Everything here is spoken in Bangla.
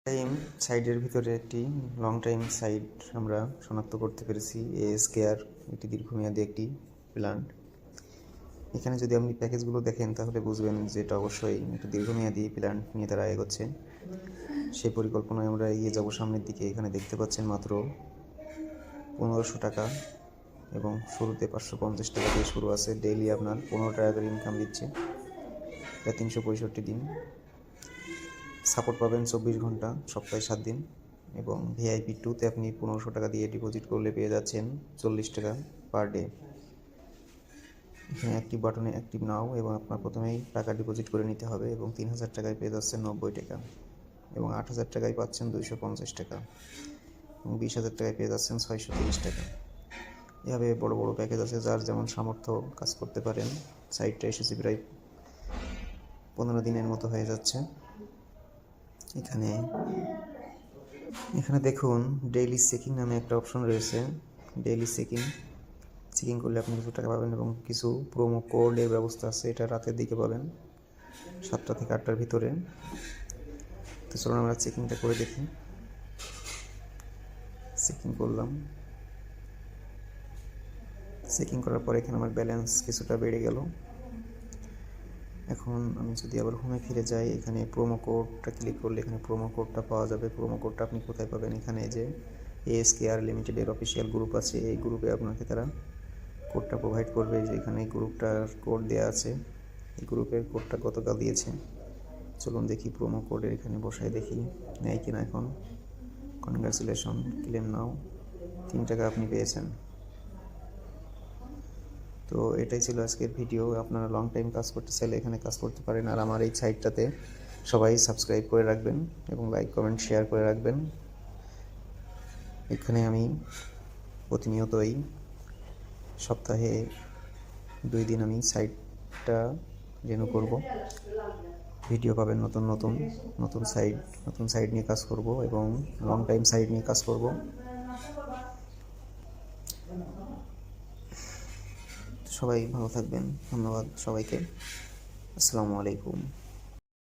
টাইম সাইডের ভিতরে একটি লং টাইম সাইড আমরা শনাক্ত করতে পেরেছি। এএসকেআর একটি দীর্ঘমেয়াদী একটি প্ল্যান্ট। এখানে যদি আপনি প্যাকেজগুলো দেখেন তাহলে বুঝবেন যে এটা অবশ্যই একটি দীর্ঘমেয়াদী প্ল্যান্ট নিয়ে তারা এগোচ্ছে। সেই পরিকল্পনায় আমরা এগিয়ে যাব সামনের দিকে। এখানে দেখতে পাচ্ছেন মাত্র 1500 টাকা এবং শুরুতে 550 টাকা দিয়ে শুরু আছে। ডেইলি আপনার 15 টাকা করে ইনকাম দিচ্ছে, এটা 365 দিন। সাপোর্ট পাবেন 24 ঘন্টা, সপ্তাহে 7 দিন। এবং ভিআইপি 2তে আপনি 1500 টাকা দিয়ে ডিপোজিট করলে পেয়ে যাচ্ছেন 40 টাকা পার ডে। এখানে অ্যাক্টিভ বাটনে অ্যাক্টিভ নাও এবং আপনার প্রথমেই টাকা ডিপোজিট করে নিতে হবে এবং 3000 টাকায় পেয়ে যাচ্ছেন 90 টাকা এবং 8000 টাকায় পাচ্ছেন 250 টাকা এবং 20,000 টাকায় পেয়ে যাচ্ছেন 630 টাকা। এভাবে বড় বড় প্যাকেজ আছে, যার যেমন সামর্থ্য কাজ করতে পারেন। সাইটটা এসেছে প্রায় 15 দিনের মতো হয়ে যাচ্ছে। এখানে দেখুন ডেইলি চেকিং নামে একটা অপশন রয়েছে। ডেইলি চেকিং করলে আপনি কিছু টাকা পাবেন এবং কিছু প্রোমো কোডের ব্যবস্থা আছে। এটা রাতের দিকে পাবেন, 7টা থেকে 8টার ভিতরে। তো চলুন আমরা চেকিংটা করে দেখি। চেকিং করলাম। চেকিং করার পরে এখানে আমার ব্যালেন্স কিছুটা বেড়ে গেল। এখন আমি যদি আবার হোমে ফিরে যাই, এখানে প্রোমো কোডটা ক্লিক করলে এখানে প্রোমো কোডটা পাওয়া যাবে। প্রোমো কোডটা আপনি কোথায় পাবেন? এখানে যে এএসকেআর লিমিটেডের অফিসিয়াল গ্রুপ আছে, এই গ্রুপে আপনাকে তারা কোডটা প্রোভাইড করবে। যে এখানে গ্রুপটার কোড দেওয়া আছে, এই গ্রুপের কোডটা গতকাল দিয়েছে। চলুন দেখি প্রোমো কোডের এখানে বসায় দেখি নেয় কিনা। এখন কনগ্রাচুলেশন, ক্লেম নাও, 3 টাকা আপনি পেয়েছেন। তো এটাই ছিল আজকের ভিডিও। আপনারা লং টাইম কাজ করতে চাইলে এখানে কাজ করতে পারেন। আর আমার এই সাইটটাতে সবাই সাবস্ক্রাইব করে রাখবেন এবং লাইক কমেন্ট শেয়ার করে রাখবেন। এখানে আমি প্রতিনিয়তই সপ্তাহে 2 দিন আমি সাইটটা রিনিউ করব। ভিডিও পাবেন নতুন সাইট নিয়ে কাজ করব এবং লং টাইম সাইট নিয়ে কাজ করব। সবাই ভালো থাকবেন। ধন্যবাদ সবাইকে। আসসালামু আলাইকুম।